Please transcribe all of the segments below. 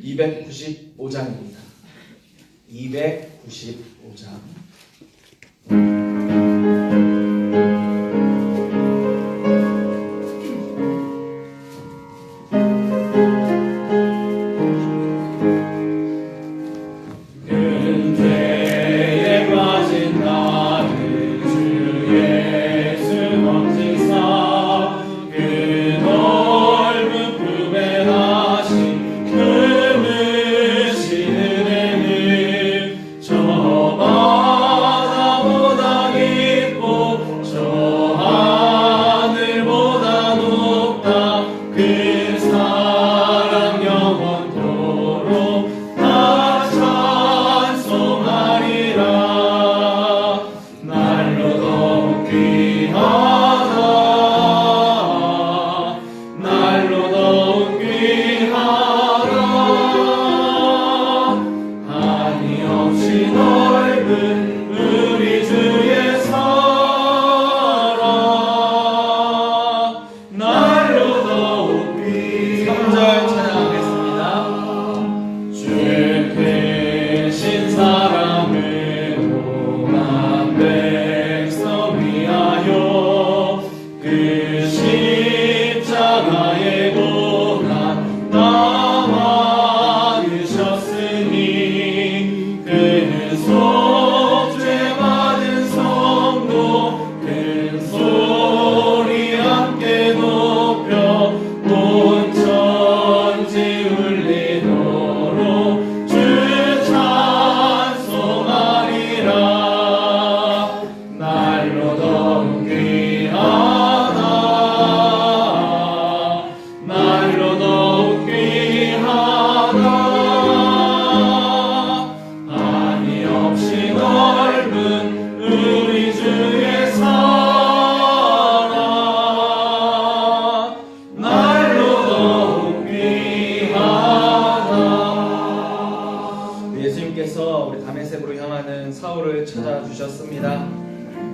295장입니다. 295장.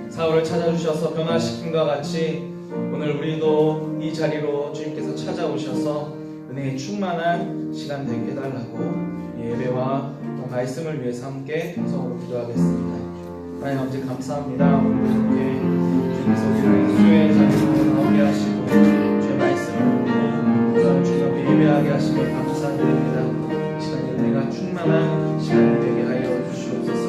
사울을 찾아주셔서 변화시킴과 같이 오늘 우리도 이 자리로 주님께서 찾아오셔서 은혜의 충만한 시간 되게 해달라고 예배와 말씀을 위해서 함께 통성으로 기도하겠습니다. 하나님 아버지 감사합니다. 오늘 이렇게 주님께서 우리를 수요의 자리로 나오게 하시고 주의 말씀을 듣고 주님 앞에 예배하게 하시니 감사드립니다. 시간이 은혜가 충만한 시간이 되게 하여 주시옵소서.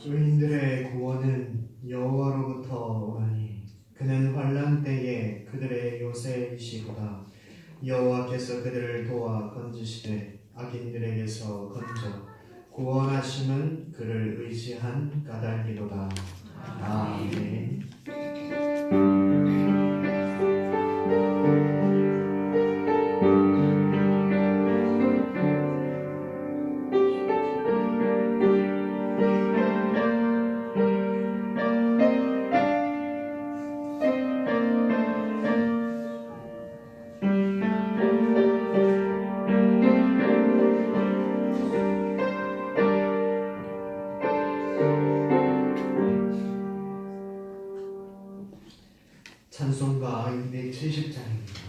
의인들의 구원은 여호와로부터 오나니 그는 환난 때에 그들의 요새이시로다. 여호와께서 그들을 도와 건지시되 악인들에게서 건져 구원하심은 그를 의지한 까닭이로다. 아멘. 찬송가 270장입니다.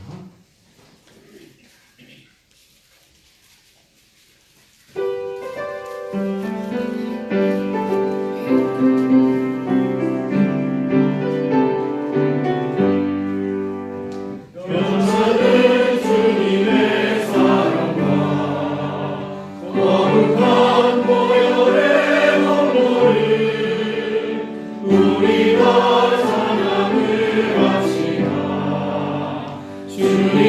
우리가 찬양을 합시다. 주님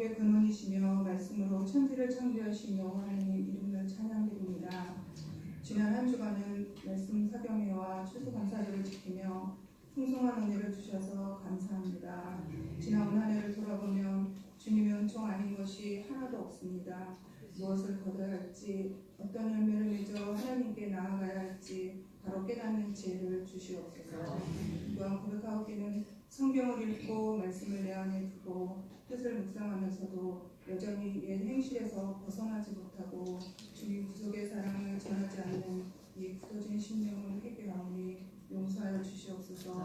만국의 근원이시며 말씀으로 천지를 창조하신 여호와 하나님 이름을 찬양드립니다. 지난 한 주간은 말씀 사경회와 추수감사절을 지키며 풍성한 은혜를 주셔서 감사합니다. 지나온 한 해를 돌아보면 주님의 은총 아닌 것이 하나도 없습니다. 무엇을 거둬야 할지, 어떤 열매를 맺어 하나님께 나아가야 할지 바로 깨닫는 지혜를 주시옵소서. 또한 고백하옵기는 성경을 읽고 말씀을 내 안에 두고 뜻을 묵상하면서도 여전히 옛 행실에서 벗어나지 못하고 주님 구속의 사랑을 전하지 않는 이 굳어진 심령을 회개하오니 용서하여 주시옵소서.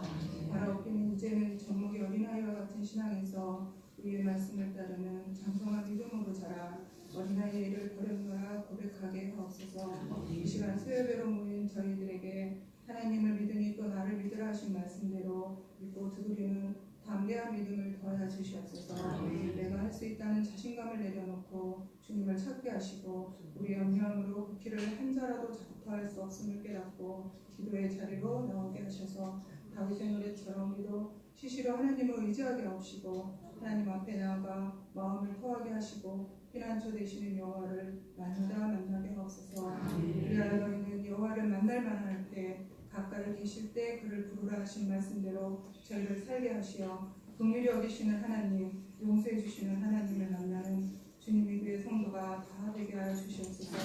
바라옵기는 이제는 젖먹이 어린아이와 같은 신앙에서 우리의 말씀을 따르는 장성한 믿음으로 자라 어린아이를 버렸노라 고백하게 하옵소서. 이 시간 수요배로 모인 저희들에게 하나님을 믿으니 또 나를 믿으라 하신 말씀대로 믿고 두드리는 담대한 믿음을 더하여 주시옵소서. 내가 할 수 있다는 자신감을 내려놓고 주님을 찾게 하시고 우리의 영향으로 그 길을 한 자라도 더할 수 없음을 깨닫고 기도의 자리로 나오게 하셔서 다윗의 노래처럼 우리도 시시로 하나님을 의지하게 하시고 하나님 앞에 나아가 마음을 토하게 하시고 피난처 되시는 여호와를 날마다 만나게 하옵소서. 우리하여 너희는 여호와를 만날 만할 때 가까이 계실 때 그를 부르라 하신 말씀대로 저희를 살게 하시어 긍휼히 여기시는 하나님, 용서해 주시는 하나님을 만나는 주님의 교회 성도가 다 되게 하여 주시옵소서.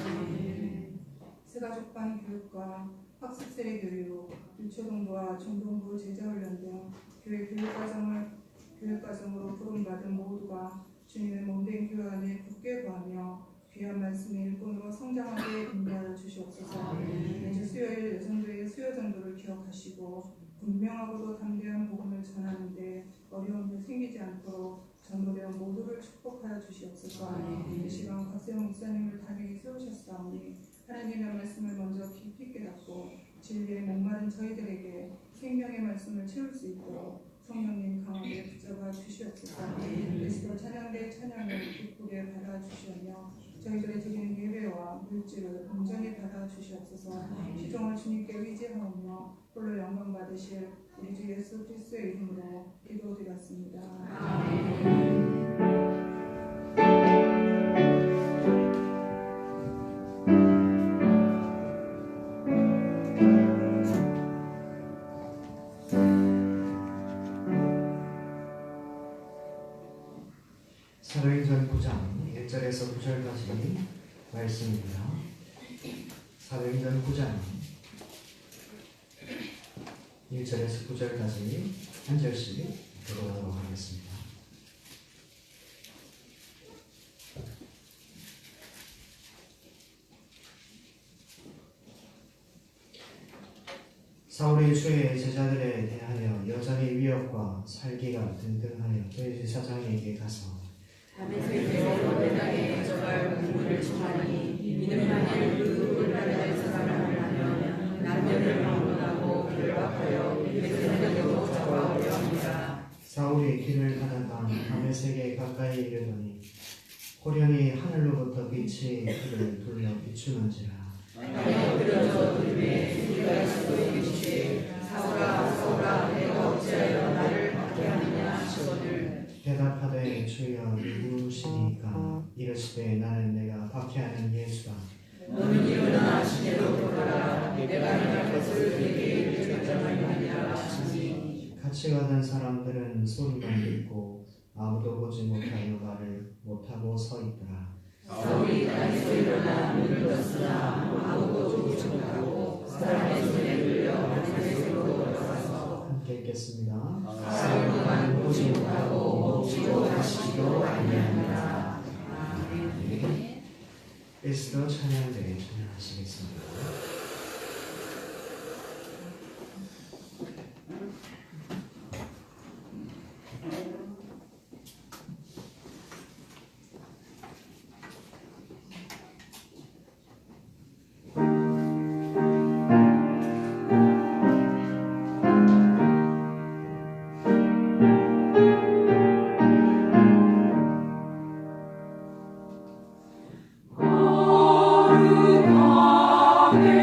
새가족반 교육과 학습 세례 교육, 유초동부와 중동부 제자훈련 등 교회 교육과정으로 부름받은 모두가 주님의 몸된 교회 안에 굳게 거하며 귀한 말씀의 일꾼으로 성장하게 인도하여 주시옵소서. 매주 수요일 여성교회 수요전도를 기억하시고 분명하고도 담대한 복음을 전하는데 어려움이 생기지 않도록 전도되어 모두를 축복하여 주시옵소서. 이 시간 박세영 목사님을 단행히 세우셨사오니 하나님의 말씀을 먼저 깊이 깨닫고 진리에 목마른 저희들에게 생명의 말씀을 채울 수 있도록 성령님 강하게 붙잡아 주시옵소서. 그리스도 찬양대 찬양을 기쁘게 받아주시며 저희들의 드리는 예배와 물질을 온전히 받아주시옵소서. 시종을 주님께 의지하오며 홀로 영광 받으실 우리 주 예수 그리스도의 이름으로 기도드렸습니다. 아멘. 사도행전 9장 1절에서 9절까지 말씀입니다. 사도행전 9장 1절에서 9절까지 한 절씩 들어보도록 하겠습니다. 사울의 주의 제자들에 대하여 여전히 위협과 살기가 등등하여 대제사장에게 가서 다메섹에서 내당에 가져갈 물을 청하니 믿음만을 그 나라에서 살아나면 남녀를 방문하고 결박하여 베드로로 잡아오려 합니다. 사울이 길을 가다가 다메섹에 가까이 이르더니 호련히 하늘로부터 빛이 그를 둘러 비추는지라. 그러서 그들의 우리가 지고 계시되 사울아 사울아 내가 어찌하여 나를 박해하느냐 하시거늘 대답하되 주여 누구시니까? 이르시되 나는 내가 박해하는 예수다. 너는 일어나 시내로 돌아가라 내가 행할 것을 내게 결정하리라 하시니 같이 가던 사람들은 소리만 듣고 아무도 보지 못하여 말을 못하고 서 있더라. 사울이 땅에서 일어나 문을 떴으나 아무도 보지 못하고 사람의 손에 들려 다메섹으로 돌아가서 함께 읽겠습니다. 사울만 보지 못하고 먹지도 마시지도 아니하니라. 그리스도 찬양대에 찬양하시겠습니다. 거룩하게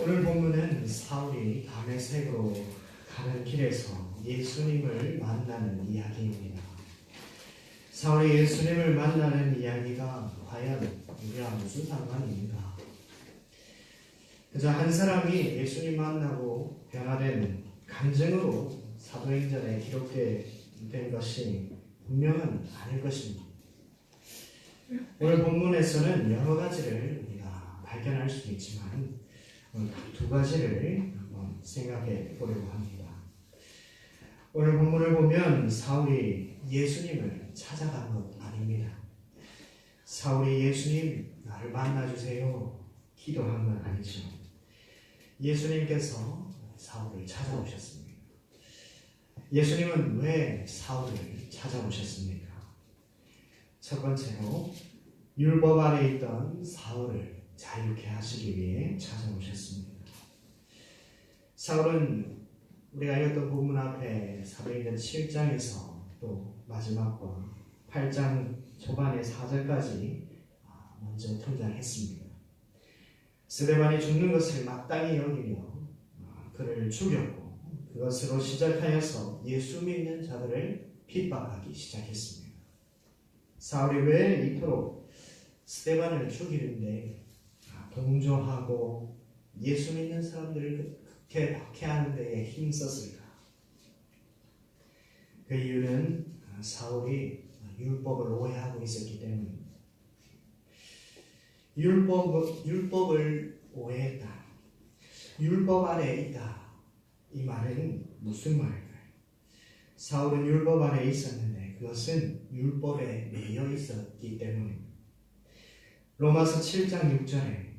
오늘 본문은 사울이 다메섹으로 가는 길에서 예수님을 만나는 이야기입니다. 사울이 예수님을 만나는 이야기가 과연 우리와 무슨 상관입니까? 그저 한 사람이 예수님 만나고 변화된 간증으로 사도행전에 기록된 것이 분명은 아닐 것입니다. 오늘 본문에서는 여러 가지를 우리가 발견할 수 있지만 오늘 두 가지를 한번 생각해 보려고 합니다. 오늘 본문을 보면 사울이 예수님을 찾아간 것 아닙니다. 사울이 예수님 나를 만나주세요 기도한 건 아니죠. 예수님께서 사울을 찾아오셨습니다. 예수님은 왜 사울을 찾아오셨습니까? 첫 번째로 율법 아래 있던 사울을 자유케 하시기 위해 찾아오셨습니다. 사울은 우리가 읽었던 본문 앞에 사도행전 7장에서 또 마지막과 8장 초반의 4절까지 먼저 등장했습니다. 스데반이 죽는 것을 마땅히 여기며 그를 죽였고 그것으로 시작하여서 예수 믿는 자들을 핍박하기 시작했습니다. 사울이 왜 이토록 스데반을 죽이는데 동조하고 예수 믿는 사람들을 그렇게 박해하는 데에 힘썼을까? 그 이유는 사울이 율법을 오해하고 있었기 때문입니다. 율법을 오해했다. 율법 아래 있다. 이 말은 무슨 말일까요? 사울은 율법 아래 있었는데 그것은 율법에 매여 있었기 때문입니다. 로마서 7장 6절에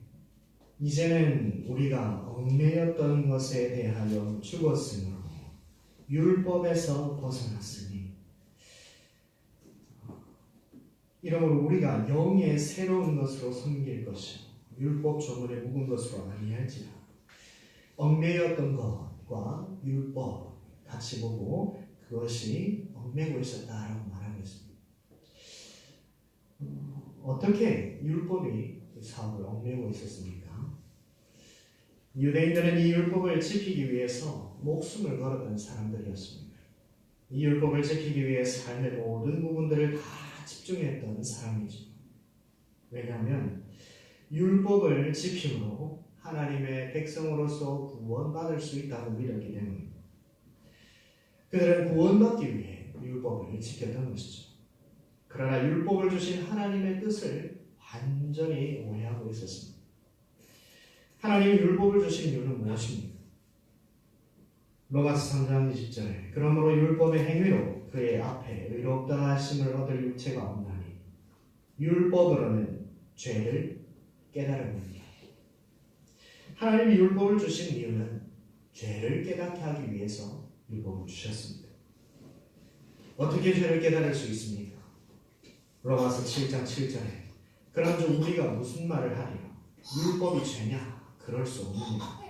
이제는 우리가 얽매였던 것에 대하여 죽었으므로 율법에서 벗어났으니 이러므로 우리가 영의 새로운 것으로 섬길 것이요 율법 조문에 묵은 것으로 아니할지라. 얽매였던 것과 율법 같이 보고 그것이 얽매고 있었다라고 말하고 있습니다. 어떻게 율법이 사울을 얽매고 있었습니까? 유대인들은 이 율법을 지키기 위해서 목숨을 걸었던 사람들이었습니다. 이 율법을 지키기 위해 삶의 모든 부분들을 다 집중했던 사람이죠. 왜냐하면 율법을 지킴으로 하나님의 백성으로서 구원받을 수 있다고 믿었기 때문입니다. 그들은 구원받기 위해 율법을 지켰던 것이죠. 그러나 율법을 주신 하나님의 뜻을 완전히 오해하고 있었습니다. 하나님이 율법을 주신 이유는 무엇입니까? 로마서 3장 20절에 그러므로 율법의 행위로 그의 앞에 의롭다 하심을 얻을 육체가 없나니 율법으로는 죄를 깨달음입니다. 하나님이 율법을 주신 이유는 죄를 깨닫게 하기 위해서 율법을 주셨습니다. 어떻게 죄를 깨달을 수 있습니까? 로마서 7장 7절에 그런즉 우리가 무슨 말을 하리요? 율법이 죄냐? 그럴 수 없느니라.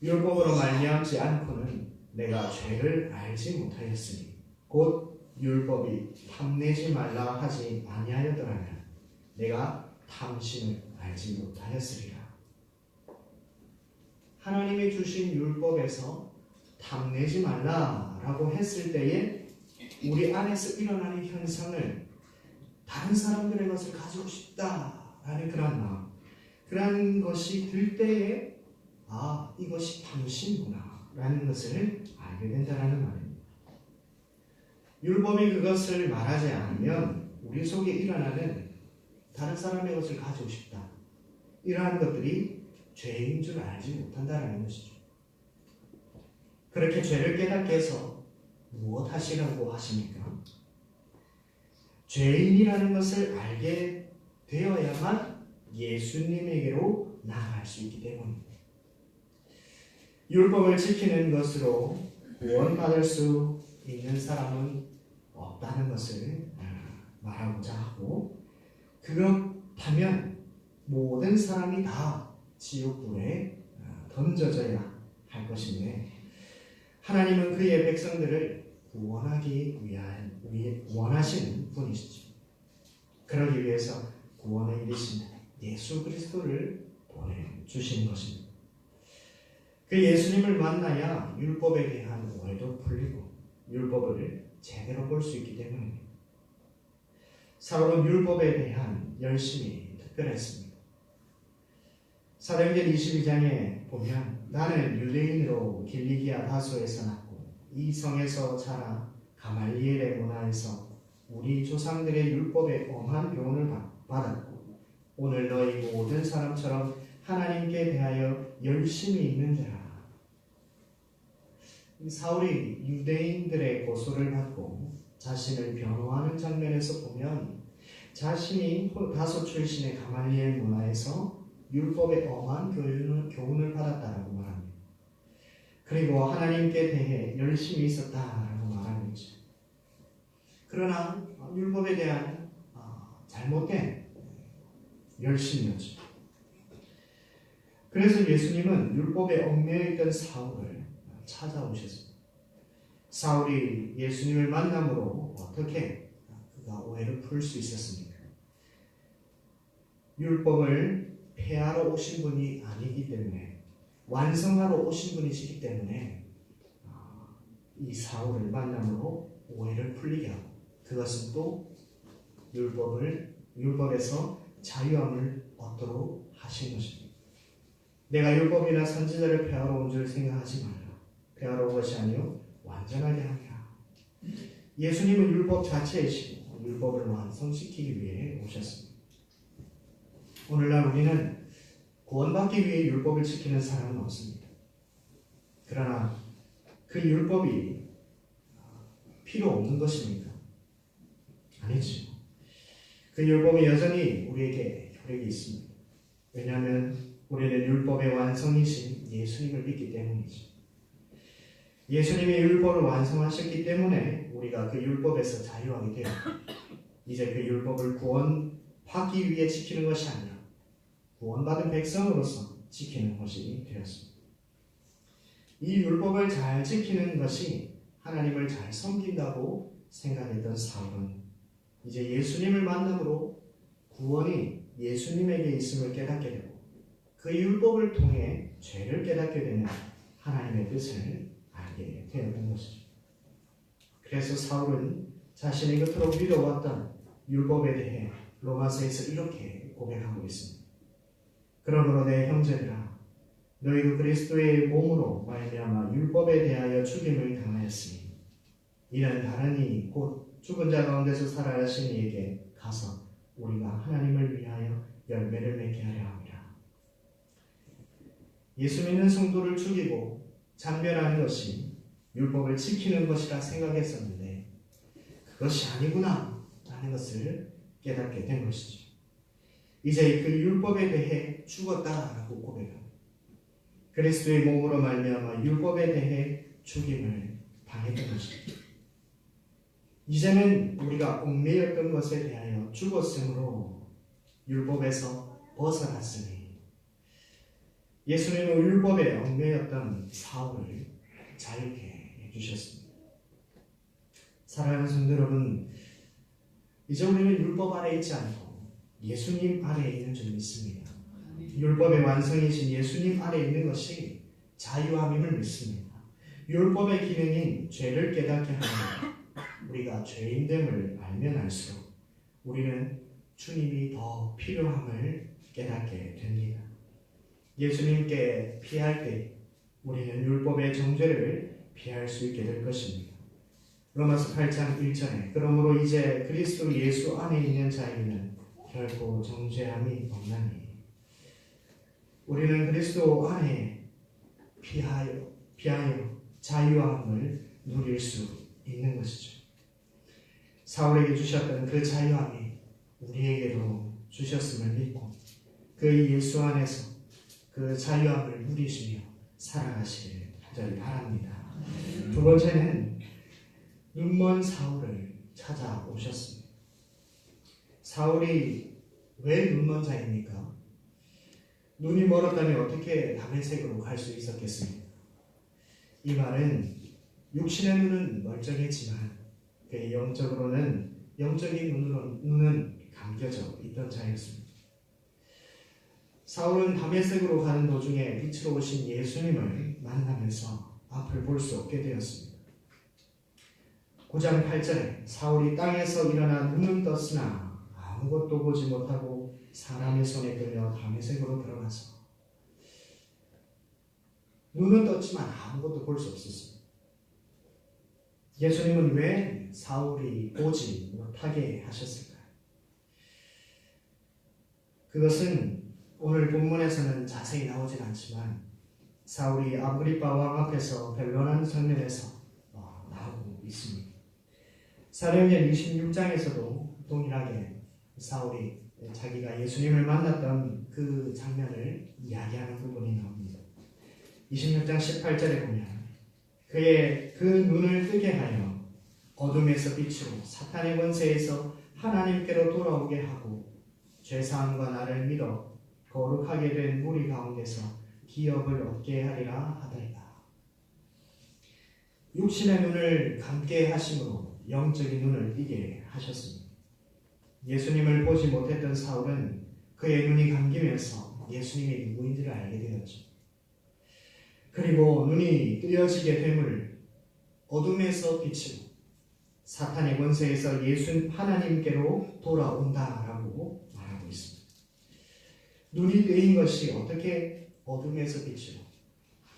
율법으로 말미암지 않고는 내가 죄를 알지 못하였으니 곧 율법이 탐내지 말라 하지 아니하였더라면 내가 탐심을 알지 못하였으리라. 하나님이 주신 율법에서 탐내지 말라라고 했을 때에 우리 안에서 일어나는 현상을 다른 사람들의 것을 가지고 싶다라는 그런 마음, 그런 것이 들 때에 이것이 탐심이구나 라는 것을 알게 된다는 말입니다. 율법이 그것을 말하지 않으면 우리 속에 일어나는 다른 사람의 것을 가지고 싶다, 이러한 것들이 죄인 줄 알지 못한다는 것이죠. 그렇게 죄를 깨닫게 해서 무엇 하시라고 하십니까? 죄인이라는 것을 알게 되어야만 예수님에게로 나아갈 수 있기 때문입니다. 율법을 지키는 것으로 구원받을 수 있는 사람은 없다는 것을 말하고자 하고, 그렇다면 모든 사람이 다 지옥불에 던져져야 할 것인데, 하나님은 그의 백성들을 구원하기 위해 원하시는 분이시죠. 그러기 위해서 구원의 이르신 예수 그리스도를 보내주시는 것입니다. 그 예수님을 만나야 율법에 대한 오해도 풀리고 율법을 제대로 볼 수 있기 때문입니다. 사울은 율법에 대한 열심이 특별했습니다. 사도행전 22장에 보면 나는 유대인으로 길리기아 다소에서 났고 이 성에서 자라 가말리엘의 문화에서 우리 조상들의 율법에 엄한 교훈을 받았고 오늘 너희 모든 사람처럼 하나님께 대하여 열심히 있는지라. 사울이 유대인들의 고소를 받고 자신을 변호하는 장면에서 보면 자신이 다소 출신의 가말리엘 문화에서 율법에 엄한 교훈을 받았다라고 말합니다. 그리고 하나님께 대해 열심히 있었다라고 말하고 있죠. 그러나 율법에 대한 잘못된 열심이었죠. 그래서 예수님은 율법에 얽매여있던 사울을 찾아오셨습니다. 사울이 예수님을 만남으로 어떻게 그가 오해를 풀 수 있었습니까? 율법을 폐하러 오신 분이 아니기 때문에, 완성하러 오신 분이시기 때문에 이 사울을 만남으로 오해를 풀리게 하고, 그것은 또 율법에서 자유함을 얻도록 하신 것입니다. 내가 율법이나 선지자를 폐하러 온 줄 생각하지 말라. 폐하러 온 것이 아니요 완전하게 함이라. 예수님은 율법 자체이시고 율법을 완성시키기 위해 오셨습니다. 오늘날 우리는 구원받기 위해 율법을 지키는 사람은 없습니다. 그러나 그 율법이 필요 없는 것입니까? 아니죠. 그 율법이 여전히 우리에게 효력이 있습니다. 왜냐하면 우리는 율법의 완성이신 예수님을 믿기 때문이죠. 예수님이 율법을 완성하셨기 때문에 우리가 그 율법에서 자유하게 되었고, 이제 그 율법을 구원받기 위해 지키는 것이 아니라 구원받은 백성으로서 지키는 것이 되었습니다. 이 율법을 잘 지키는 것이 하나님을 잘 섬긴다고 생각했던 사울은 이제 예수님을 만남으로 구원이 예수님에게 있음을 깨닫게 되고 그 율법을 통해 죄를 깨닫게 되는 하나님의 뜻을 알게 되었던 것이죠. 그래서 사울은 자신이 그토록 믿어왔던 율법에 대해 로마서에서 이렇게 고백하고 있습니다. 그러므로 내 형제들아 너희도 그리스도의 몸으로 말미암아 율법에 대하여 죽임을 당하였으니 이는 다른 이 곧 죽은 자 가운데서 살아나신 이에게 가서 우리가 하나님을 위하여 열매를 맺게 하려 합니다. 예수 믿는 성도를 죽이고 잔멸하는 것이 율법을 지키는 것이라 생각했었는데 그것이 아니구나 라는 것을 깨닫게 된 것이죠. 이제 그 율법에 대해 죽었다라고 고백합니다. 그리스도의 몸으로 말미암아 율법에 대해 죽임을 당했던 것입니다. 이제는 우리가 얽매였던 것에 대하여 죽었으므로 율법에서 벗어났으니 예수님은 율법에 얽매였던 사울을 자유케 해주셨습니다. 사랑하는 성도 여러분, 이제 우리는 율법 아래 있지 않고 예수님 아래 있는 줄 믿습니다. 율법의 완성이신 예수님 아래 있는 것이 자유함임을 믿습니다. 율법의 기능인 죄를 깨닫게 하는 우리가 죄인됨을 알면 알수록 우리는 주님이 더 필요함을 깨닫게 됩니다. 예수님께 피할 때 우리는 율법의 정죄를 피할 수 있게 될 것입니다. 로마서 8장 1절에 그러므로 이제 그리스도 예수 안에 있는 자에게는 결코 정죄함이 없나니 우리는 그리스도 안에 피하여 자유함을 누릴 수 있는 것이죠. 사울에게 주셨던 그 자유함이 우리에게도 주셨음을 믿고 그 예수 안에서 그 자유함을 누리시며 살아가시기를 간절히 바랍니다. 두 번째는 눈먼 사울을 찾아오셨습니다. 사울이 왜 눈먼 자입니까? 눈이 멀었다면 어떻게 다메섹으로 갈 수 있었겠습니까? 이 말은 육신의 눈은 멀쩡했지만 그의 영적인 눈은 감겨져 있던 자였습니다. 사울은 다메섹으로 가는 도중에 빛으로 오신 예수님을 만나면서 앞을 볼 수 없게 되었습니다. 9장 8절에 사울이 땅에서 일어나 눈은 떴으나 아무것도 보지 못하고 사람의 손에 끌려 다메섹으로 들어가서 눈은 떴지만 아무것도 볼 수 없었습니다. 예수님은 왜 사울이 보지 못하게 하셨을까요? 그것은 오늘 본문에서는 자세히 나오진 않지만 사울이 아그리빠 왕 앞에서 변론하는 장면에서 나오고 있습니다. 사도행전 26장에서도 동일하게 사울이 자기가 예수님을 만났던 그 장면을 이야기하는 부분이 나옵니다. 26장 18절에 보면 그의 그 눈을 뜨게 하여 어둠에서 빛으로 사탄의 권세에서 하나님께로 돌아오게 하고 죄사함과 나를 믿어 거룩하게 된 무리 가운데서 기업을 얻게 하리라 하더이다. 육신의 눈을 감게 하심으로 영적인 눈을 띄게 하셨습니다. 예수님을 보지 못했던 사울은 그의 눈이 감기면서 예수님이 누구인지를 알게 되었죠. 그리고 눈이 뜨여지게 됨을 어둠에서 빛으로 사탄의 권세에서 예수 하나님께로 돌아온다라고 말하고 있습니다. 눈이 뜨인 것이 어떻게 어둠에서 빛으로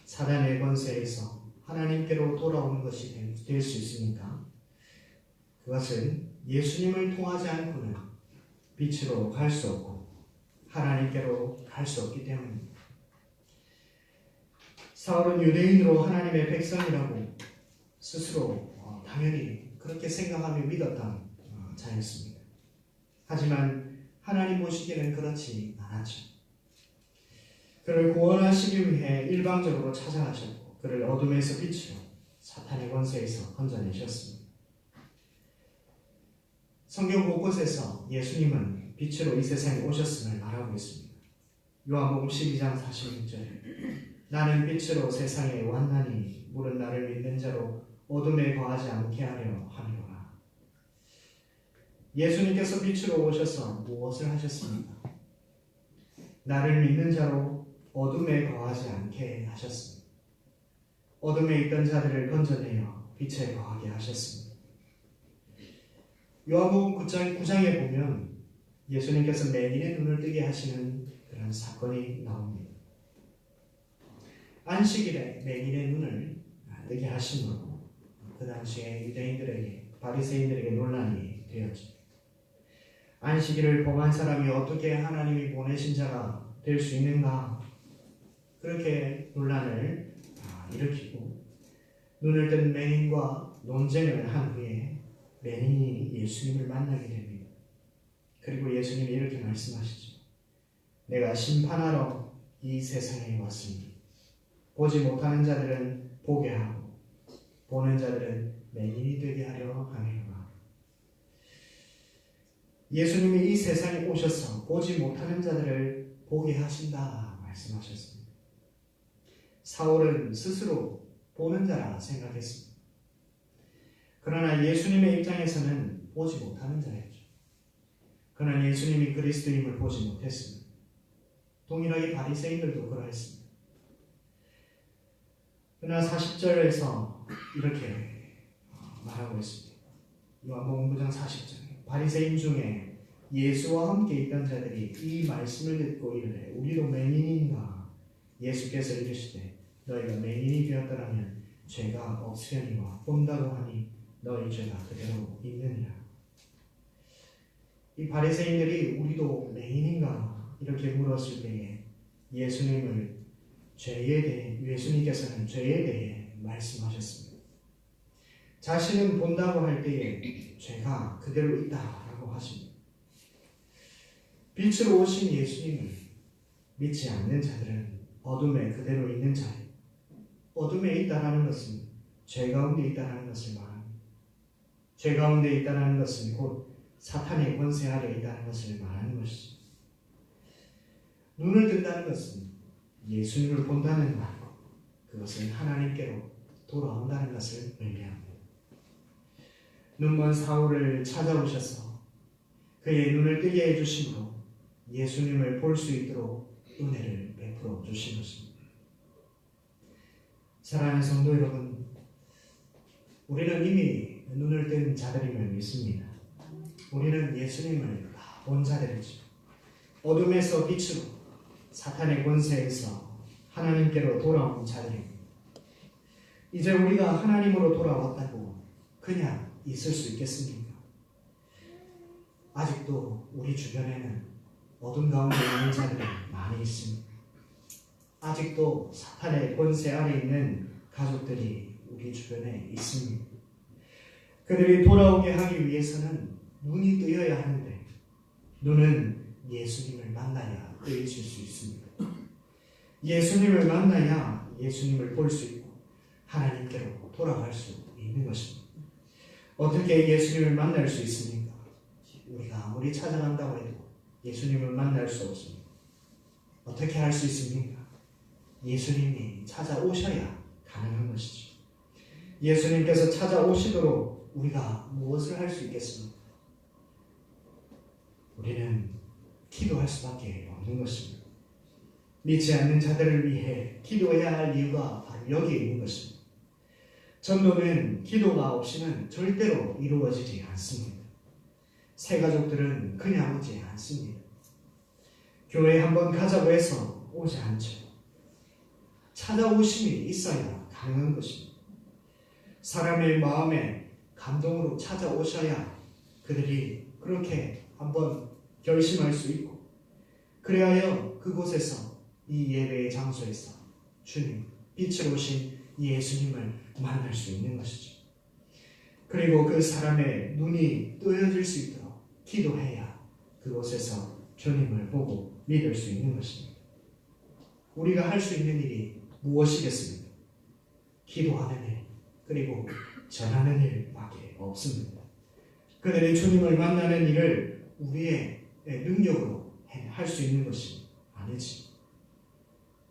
사탄의 권세에서 하나님께로 돌아오는 것이 될 수 있습니까? 그것은 예수님을 통하지 않고는 빛으로 갈 수 없고 하나님께로 갈 수 없기 때문입니다. 사울은 유대인으로 하나님의 백성이라고 스스로 당연히 그렇게 생각하며 믿었던 자였습니다. 하지만 하나님 보시기에는 그렇지 않았죠. 그를 구원하시기 위해 일방적으로 찾아가셨고 그를 어둠에서 빛으로 사탄의 권세에서 건져내셨습니다. 성경 곳곳에서 예수님은 빛으로 이 세상에 오셨음을 말하고 있습니다. 요한복음 12장 46절에 나는 빛으로 세상에 왔나니 물은 나를 믿는 자로 어둠에 거하지 않게 하려 함이로라. 예수님께서 빛으로 오셔서 무엇을 하셨습니까? 나를 믿는 자로 어둠에 거하지 않게 하셨습니다. 어둠에 있던 자들을 건져내어 빛에 거하게 하셨습니다. 요한복음 9장에 보면 예수님께서 맹인의 눈을 뜨게 하시는 그런 사건이 나옵니다. 안식일에 맹인의 눈을 뜨게 하심으로 그 당시에 유대인들에게 바리새인들에게 논란이 되었죠. 안식일을 범한 사람이 어떻게 하나님이 보내신 자가 될 수 있는가, 그렇게 논란을 일으키고 눈을 뜬 맹인과 논쟁을 한 후에 맹인이 예수님을 만나게 됩니다. 그리고 예수님이 이렇게 말씀하시죠. 내가 심판하러 이 세상에 왔으니 보지 못하는 자들은 보게 하고 보는 자들은 맹인이 되게 하려 함이로라. 예수님이 이 세상에 오셔서 보지 못하는 자들을 보게 하신다 말씀하셨습니다. 사울은 스스로 보는 자라 생각했습니다. 그러나 예수님의 입장에서는 보지 못하는 자였죠. 그러나 예수님이 그리스도임을 보지 못했습니다. 동일하게 바리새인들도 그러했습니다. 그러나 40절에서 이렇게 말하고 있습니다. 요한복음 9장 40절. 바리새인 중에 예수와 함께 있던 자들이 이 말씀을 듣고 이르되 우리도 맹인인가? 예수께서 이르시되 너희가 맹인이 되었더라면 죄가 없으려니와 본다고 하니 너희 죄가 그대로 있느니라. 이 바리새인들이 우리도 맹인인가? 이렇게 물었을 때에 예수님께서는 죄에 대해 말씀하셨습니다. 자신은 본다고 할 때에 죄가 그대로 있다라고 하십니다. 빛으로 오신 예수님을 믿지 않는 자들은 어둠에 그대로 있는 자예요. 어둠에 있다라는 것은 죄 가운데 있다라는 것을 말합니다. 죄 가운데 있다라는 것은 곧 사탄의 권세 아래 있다는 것을 말하는 것이죠. 눈을 뜬다는 것은 예수님을 본다는 말이고 그것은 하나님께로 돌아온다는 것을 의미합니다. 눈먼 사울을 찾아오셔서 그의 눈을 뜨게 해주심으로 예수님을 볼 수 있도록 은혜를 베풀어 주신 것입니다. 사랑하는 성도 여러분, 우리는 이미 눈을 뜬 자들임을 믿습니다. 우리는 예수님을 본 자들이죠. 어둠에서 빛으로 사탄의 권세에서 하나님께로 돌아온 자들입니다. 이제 우리가 하나님으로 돌아왔다고 그냥 있을 수 있겠습니까? 아직도 우리 주변에는 어둠 가운데 있는 자들이 많이 있습니다. 아직도 사탄의 권세 아래 있는 가족들이 우리 주변에 있습니다. 그들이 돌아오게 하기 위해서는 눈이 뜨여야 하는데 눈은 예수님을 만나야 뜨여질 수 있습니다. 예수님을 만나야 예수님을 볼 수 있고 하나님께로 돌아갈 수 있는 것입니다. 어떻게 예수님을 만날 수 있습니까? 우리가 아무리 찾아간다고 해도 예수님을 만날 수 없습니다. 어떻게 할 수 있습니까? 예수님이 찾아오셔야 가능한 것이죠. 예수님께서 찾아오시도록 우리가 무엇을 할 수 있겠습니까? 우리는 기도할 수밖에 없는 것입니다. 믿지 않는 자들을 위해 기도해야 할 이유가 바로 여기에 있는 것입니다. 전도는 기도가 없이는 절대로 이루어지지 않습니다. 새 가족들은 그냥 오지 않습니다. 교회에 한번 가자고 해서 오지 않죠. 찾아오심이 있어야 가능한 것입니다. 사람의 마음에 감동으로 찾아오셔야 그들이 그렇게 한번 결심할 수 있고 그래야 그곳에서 이 예배의 장소에서 주님, 빛으로 오신 예수님을 만날 수 있는 것이죠. 그리고 그 사람의 눈이 뜨여질 수 있도록 기도해야 그곳에서 주님을 보고 믿을 수 있는 것입니다. 우리가 할 수 있는 일이 무엇이겠습니까? 기도하는 일, 그리고 전하는 일밖에 없습니다. 그들의 주님을 만나는 일을 우리의 능력으로 할 수 있는 것이 아니지.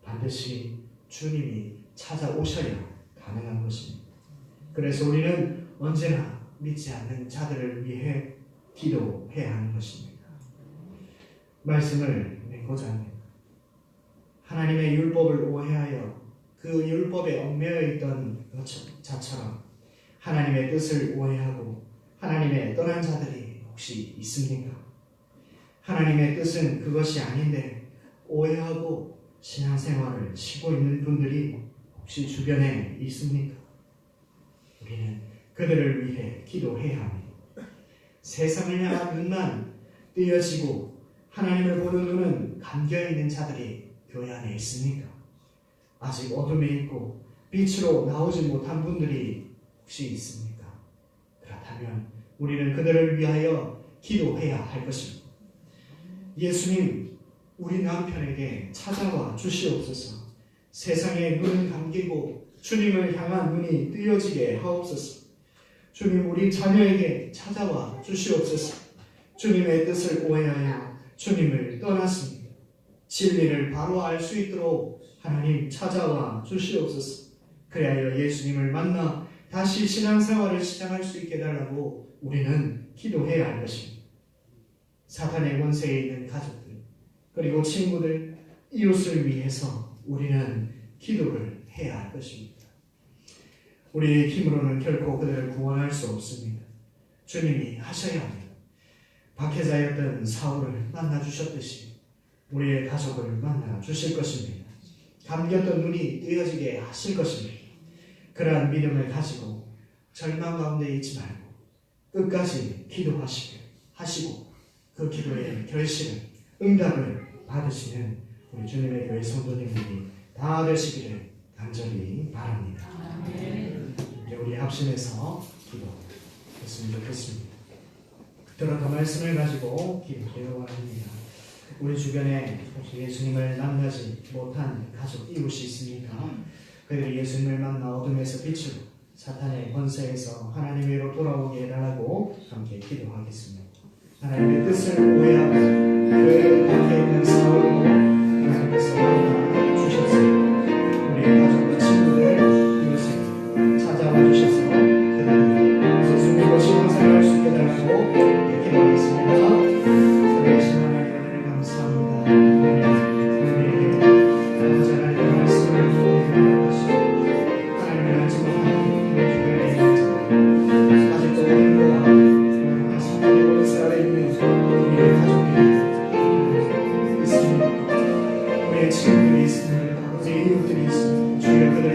반드시 주님이 찾아오셔야 가능한 것입니다. 그래서 우리는 언제나 믿지 않는 자들을 위해 기도해야 하는 것입니다. 말씀을 맺고자 합니다. 하나님의 율법을 오해하여 그 율법에 얽매여 있던 자처럼 하나님의 뜻을 오해하고 하나님의 떠난 자들이 혹시 있습니까? 하나님의 뜻은 그것이 아닌데 오해하고 신앙생활을 쉬고 있는 분들이 혹시 주변에 있습니까? 우리는 그들을 위해 기도해야 합니다. 세상을 향한 눈만 뜨여지고 하나님을 보는 눈은 감겨있는 자들이 교회 안에 있습니까? 아직 어둠에 있고 빛으로 나오지 못한 분들이 혹시 있습니까? 그렇다면 우리는 그들을 위하여 기도해야 할 것입니다. 예수님, 우리 남편에게 찾아와 주시옵소서. 세상의 눈은 감기고 주님을 향한 눈이 뜨여지게 하옵소서. 주님, 우리 자녀에게 찾아와 주시옵소서. 주님의 뜻을 오해하여 주님을 떠났습니다. 진리를 바로 알 수 있도록 하나님 찾아와 주시옵소서. 그리하여 예수님을 만나 다시 신앙생활을 시작할 수 있게 해달라고 우리는 기도해야 할 것입니다. 사탄의 권세에 있는 가족들 그리고 친구들, 이웃을 위해서 우리는 기도를 해야 할 것입니다. 우리의 힘으로는 결코 그들을 구원할 수 없습니다. 주님이 하셔야 합니다. 박해자였던 사울을 만나주셨듯이 우리의 가족을 만나주실 것입니다. 감겼던 눈이 뜨여지게 하실 것입니다. 그러한 믿음을 가지고 절망 가운데 있지 말고 끝까지 기도하시고 그 기도의 결실을, 응답을 받으시는 우리 주님의 교회 성도님들이 다 되시기를 간절히 바랍니다. 이제 우리 합심해서 기도했으면 좋겠습니다. 들었던 말씀을 가지고 기도해야 합니다. 우리 주변에 혹시 예수님을 만나지 못한 가족, 이웃이 있습니까? 그들이 예수님을 만나 어둠에서 빛으로 사탄의 권세에서 하나님으로 돌아오게 해달라고 함께 기도하겠습니다. 하나님의 뜻을 오해하고 그 밖에 있는 사울로 하나님께서 만나 주셨습니다. 우리 가족과 친구들, 이웃을 찾아와 주셔서 그들이 예수님과 신앙생활을 할 수 있게 해달라고 기도하겠습니다. 살아계신 하나님 감사합니다. 우리에게 언제나 이 말씀을 보내주시고 하나님을 알지 못하는 우리 주변에 있는 자들, 아직도 어린과 사탄의 권세 아래 있는 우리의 가족들이 있습니다. 우리의 친구들이 있습니다. 우리의 이웃들이 있습니다. 주여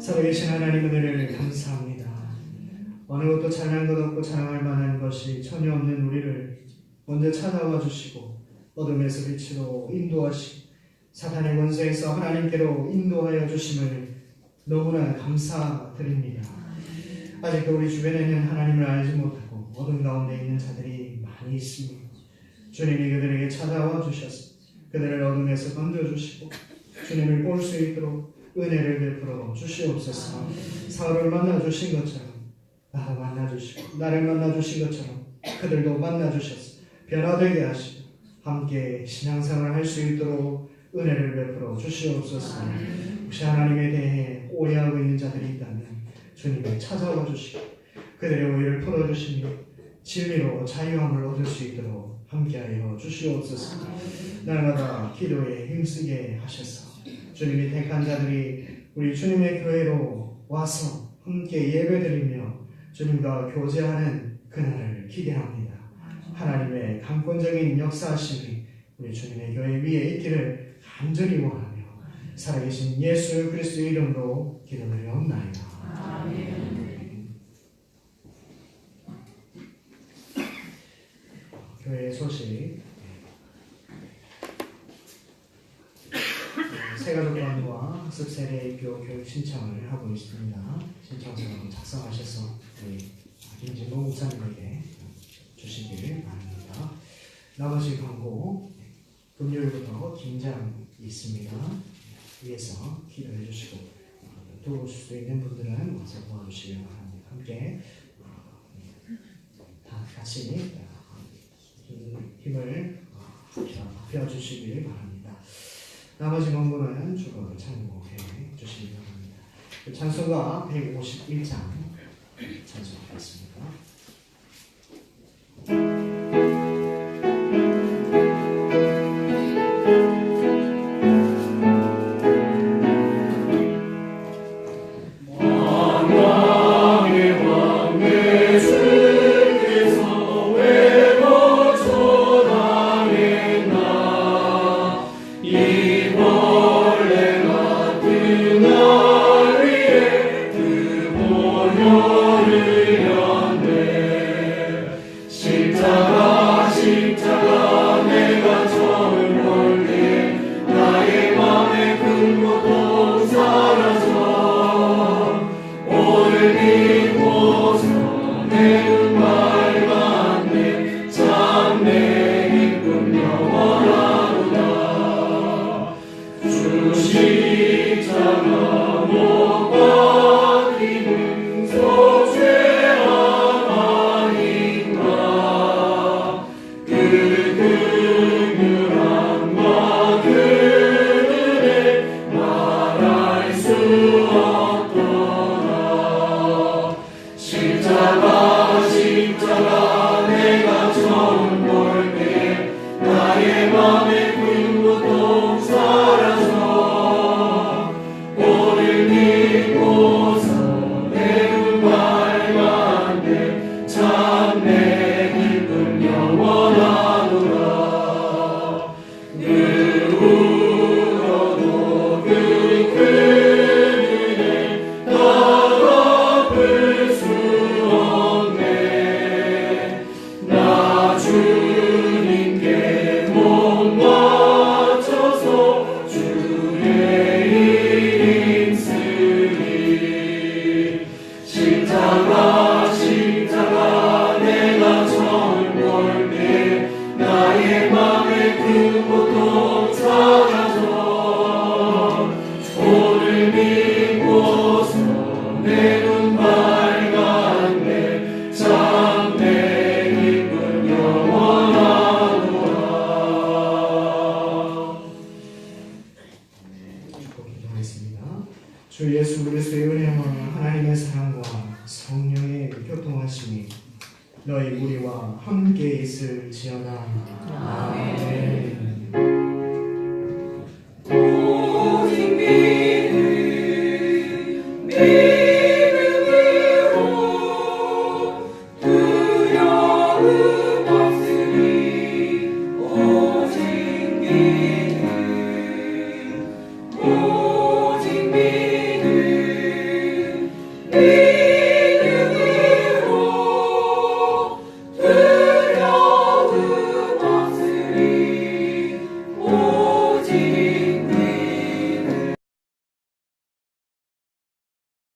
살아계신 하나님 은혜를 감사합니다. 어느 것도 잘난 것 없고 자랑할 만한 것이 전혀 없는 우리를 먼저 찾아와 주시고 어둠에서 빛으로 인도하시고 사탄의 권세에서 하나님께로 인도하여 주심을 너무나 감사드립니다. 아직도 우리 주변에는 하나님을 알지 못하고 어둠 가운데 있는 자들이 많이 있습니다. 주님이 그들에게 찾아와 주셔서 그들을 어둠에서 건져주시고 주님을 볼 수 있도록 은혜를 베풀어 주시옵소서. 사울을 만나주신 것처럼 나도 만나주시고 나를 만나주신 것처럼 그들도 만나주셔서 변화되게 하시고 함께 신앙생활을 할 수 있도록 은혜를 베풀어 주시옵소서. 혹시 하나님에 대해 오해하고 있는 자들이 있다면 주님이 찾아와 주시고 그들의 오해를 풀어주시며 진리로 자유함을 얻을 수 있도록 함께하여 주시옵소서. 날마다 기도에 힘쓰게 하셔서 주님이 택한 자들이 우리 주님의 교회로 와서 함께 예배드리며 주님과 교제하는 그날을 기대합니다. 하나님의 강권적인 역사하심이 우리 주님의 교회 위에 있기를 간절히 원하며 살아계신 예수 그리스도의 이름으로 기도드리옵나이다. 아멘. 교회 소식. 새가족관과 학습세례 입교 교육 신청을 하고 있습니다. 신청서를 작성하셔서 우리 김진모 목사님에게 주시길 바랍니다. 나머지 광고 금요일부터 김장 있습니다. 위에서 기도해 주시고 도우실 수 있는 분들은 와서 도와주시길 바랍니다. 함께 다 같이 힘을 합해 주시길 바랍니다. 나머지 광고는 주로 참고해 주시기 바랍니다. 찬송가 151장 찬송하겠습니다. 주 예수 그리스도의 은혜와 하나님의 사랑과 성령의 교통하심이 너희 우리와 함께 있을지어다. 아멘.